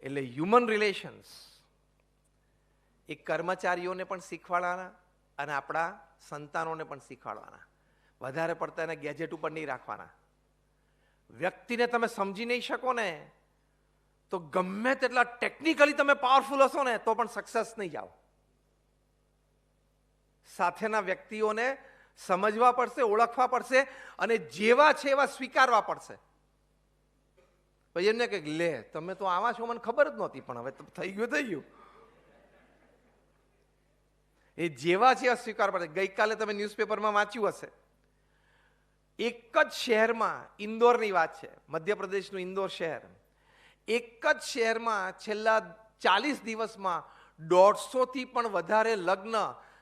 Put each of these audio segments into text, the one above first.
એટલે human relations એ કર્મચારીઓને પણ શીખવાડવાના અને આપણા સંતાનોને પણ શીખવાડવાના. વધારે પડતા એને ગેજેટ ઉપર નહીં રાખવાના. વ્યક્તિને તમે સમજી નહીં શકો ને તો ગમે તેટલા ટેકનિકલી તમે પાવરફુલ હશો ને તો પણ સક્સેસ નહીં જાઓ. સાથેના વ્યક્તિઓને સમજવા પડશે, ઓળખવા પડશે અને જેવા છે એવા સ્વીકારવા પડશે. પછી એમને કે લે તમે તો આવા છો, મને ખબર જ નહોતી, પણ હવે થઈ ગયું થઈ ગયું. એ જેવા છે એવા સ્વીકાર પડશે. ગઈકાલે તમે ન્યૂઝપેપરમાં વાંચ્યું હશે, એક જ શહેરમાં, ઇન્દોરની વાત છે, મધ્યપ્રદેશનું ઇન્દોર શહેર, એક જ શહેરમાં છેલ્લા 40 દિવસમાં 150થી પણ વધારે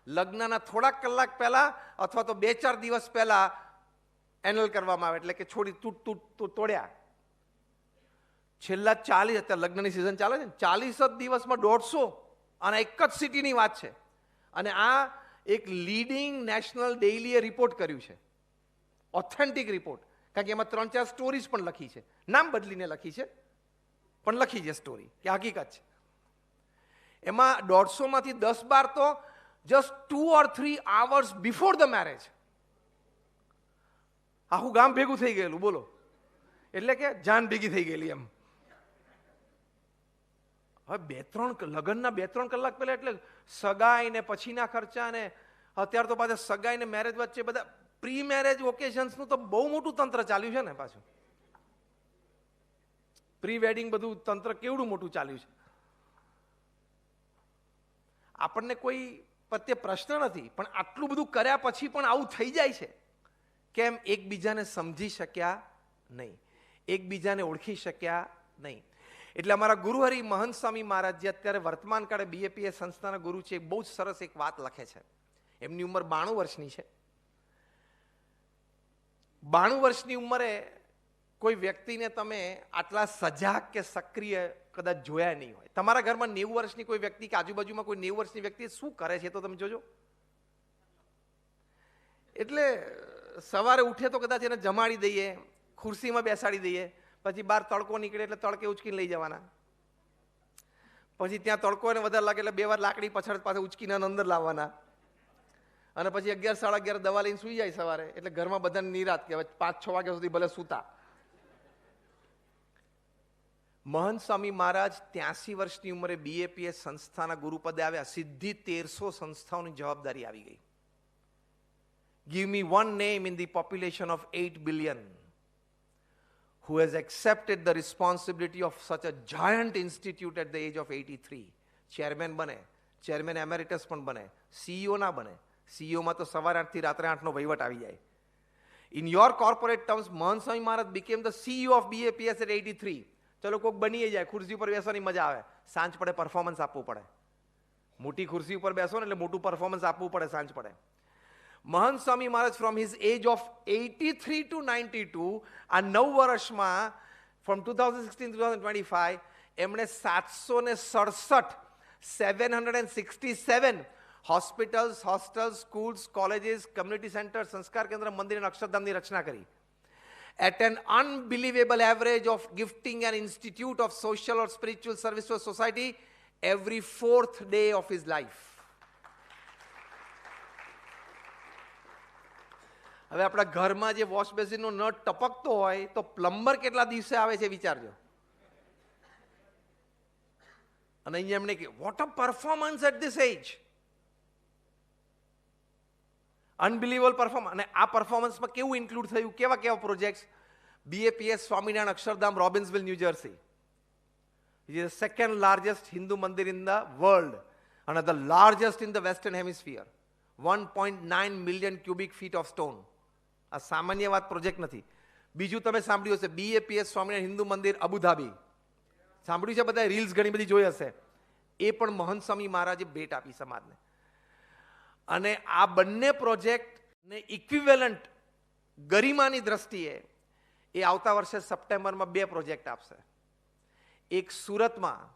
લગ્નના થોડાક કલાક પહેલા અથવા તો 2-4 દિવસ પહેલા એનલ કરવામાં આવે, એટલે કે તોડ્યા. છેલ્લા 40, અત્યારે લગ્નની સિઝન ચાલે છે ને, 40 જ દિવસમાં 150, અને એક જ સિટીની વાત છે. અને આ એક લીડિંગ નેશનલ ડેઇલીએ રિપોર્ટ કર્યું છે, ઓથેન્ટિક રિપોર્ટ, કારણ કે એમાં 3-4 સ્ટોરીઝ પણ લખી છે, નામ બદલીને લખી છે, પણ લખી છે સ્ટોરી કે હકીકત છે. એમાં 150માંથી 10-12 તો just 2 or 3 hours before the marriage આખું ગામ ભેગું થઈ ગયેલું, બોલો, એટલે કે જાન ભેગી થઈ ગયેલી એમ. હવે લગ્નના 2-3 કલાક પહેલા એટલે સગાઈ ને પછીના ખર્ચા ને અત્યારે તો પાછા સગાઈ ને મેરેજ વચ્ચે બધા પ્રી મેરેજ ઓકેઝન્સનું તો બહુ મોટું તંત્ર ચાલ્યું છે ને. પાછું પ્રી વેડિંગ બધું તંત્ર કેવડું મોટું ચાલ્યું છે. આપણને કોઈ પ્રત્યે પ્રશ્ન નથી, પણ આટલું બધું કર્યા પછી પણ આવું થઈ જાય છે કેમ? એકબીજાને સમજી શક્યા નહીં, એકબીજાને ઓળખી શક્યા નહીં. એટલે અમારા ગુરુહરિ મહંત સ્વામી મહારાજ, જે અત્યારે વર્તમાન કાળે BAPS સંસ્થાના ગુરુ છે, બહુ જ સરસ એક વાત લખે છે. એમની ઉંમર 92 વર્ષની છે. 92 વર્ષની ઉંમરે કોઈ વ્યક્તિને તમે આટલા સજાગ કે સક્રિય કદાચ જોયા નહીં હોય. તમારા ઘરમાં 90 વર્ષની કોઈ વ્યક્તિ કે આજુબાજુમાં કોઈ 90 વર્ષની વ્યક્તિ શું કરે છે તો તમે જોજો. એટલે સવારે ઉઠે તો કદાચ એને જમાડી દઈએ, ખુરશીમાં બેસાડી દઈએ, પછી બહાર તડકો નીકળે એટલે તડકે ઉચકીને લઈ જવાના, પછી ત્યાં તડકો એને વધારે લાગે એટલે 2 વાર લાકડી પછાડ પાસે ઉચકીને અંદર લાવવાના, અને પછી 11-11:30 દવા લઈને સુઈ જાય સવારે, એટલે ઘરમાં બધાને નિરાત કે 5-6 વાગ્યા સુધી ભલે સૂતા. મહંત સ્વામી મહારાજ 83 વર્ષની ઉંમરે BAPS સંસ્થાના ગુરુપદે આવ્યા. સીધી 1300 સંસ્થાઓની જવાબદારી આવી ગઈ. Give me one name in the population of 8 billion who has accepted the responsibility of such a giant institute at the age of 83. Chairman બને, ચેરમેન એમેરિટસ પણ બને, CEO ના બને. CEO માં તો સવારે 8 થી રાત્રે 8 નો વહીવટ આવી જાય. In your corporate terms, મહંત સ્વામી મહારાજ became the CEO of BAPS at 83. ચલો કોઈક બની જાય, ખુરશી ઉપર બેસવાની મજા આવે, સાંજ પડે પરફોર્મન્સ આપવું પડે. મોટી ખુરશી ઉપર બેસો ને એટલે મોટું પરફોર્મન્સ આપવું પડે સાંજ પડે. Mahant Swami Maharaj from his age of 83 to 92, આ 9 વર્ષમાં ફ્રોમ 2016 to 2025 એમણે 767 hospitals, hostels, schools, colleges, community centre, સંસ્કાર કેન્દ્ર, મંદિર અને અક્ષરધામની રચના કરી. At an unbelievable average of gifting an institute of social or spiritual service to a society every 4th day of his life. હવે આપણા ઘરમાં જે વોશ બેસિનનો નળ ટપકતો હોય તો પ્લમ્બર કેટલા દિવસે આવે છે વિચારજો. અને અહીંયા એમને કે what a performance at this age, unbelievable performance. અને આ પરફોર્મન્સમાં કેવું ઇન્ક્લુડ થયું, કેવા કેવા projects? BAPS Swaminarayan Akshardham, Robbinsville, New Jersey. It is the second largest Hindu mandir in the world and the largest in the Western Hemisphere. 1.9 million cubic feet of stone. આ સામાન્ય વાત પ્રોજેક્ટ નથી. બીજું તમે સાંભળ્યું હશે, BAPS સ્વામિનારાયણ હિન્દુ મંદિર અબુધાબી, સાંભળ્યું છે બધા, રીલ્સ ઘણી બધી જોઈ હશે. એ પણ મહંત સ્વામી મહારાજે ભેટ આપી સમાજને. અને આ બંને પ્રોજેક્ટને ઇક્વિવેલન્ટ ગરિમાની દ્રષ્ટિએ એ આવતા વર્ષે સપ્ટેમ્બરમાં 2 પ્રોજેક્ટ આપશે. એક સુરતમાં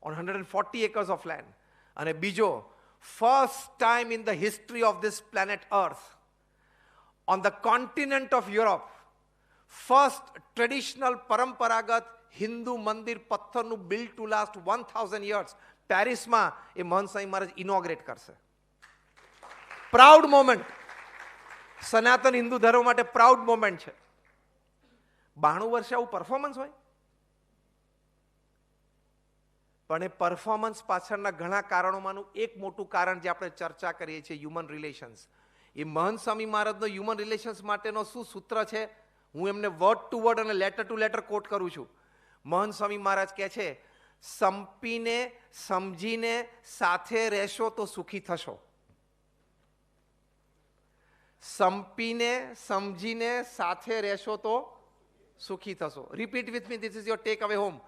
on 140 acres of land, અને બીજો first time in the history of this planet Earth on the continent of Europe, first traditional પરંપરાગત હિન્દુ મંદિર પથ્થરનું બિલ્ડ ટુ લાસ્ટ 1000 years પેરિસમાં એ મહંત સ્વામી મહારાજ ઇનોગ્રેટ કરશે. પ્રાઉડ મોમેન્ટ, સનાતન હિન્દુ ધર્મ માટે પ્રાઉડ મોમેન્ટ છે. 92 વર્ષે આવું પરફોર્મન્સ હોય? પણ એ પરફોર્મન્સ પાછળના ઘણા કારણોમાંનું એક મોટું કારણ જે આપણે ચર્ચા કરીએ છીએ, હ્યુમન રિલેશન્સ. એ મહંત સ્વામી મહારાજનો હ્યુમન રિલેશન્સ માટેનો શું સૂત્ર છે, હું એમને વર્ડ ટુ વર્ડ અને લેટર ટુ લેટર કોટ કરું છું. મહંત સ્વામી મહારાજ કહે છે, સંપીને સમજીને સાથે રહેશો તો સુખી થશો. સંપીને સમજીને સાથે રહેશો તો સુખી થશો. Repeat with me, this is your tech અવે હોમ.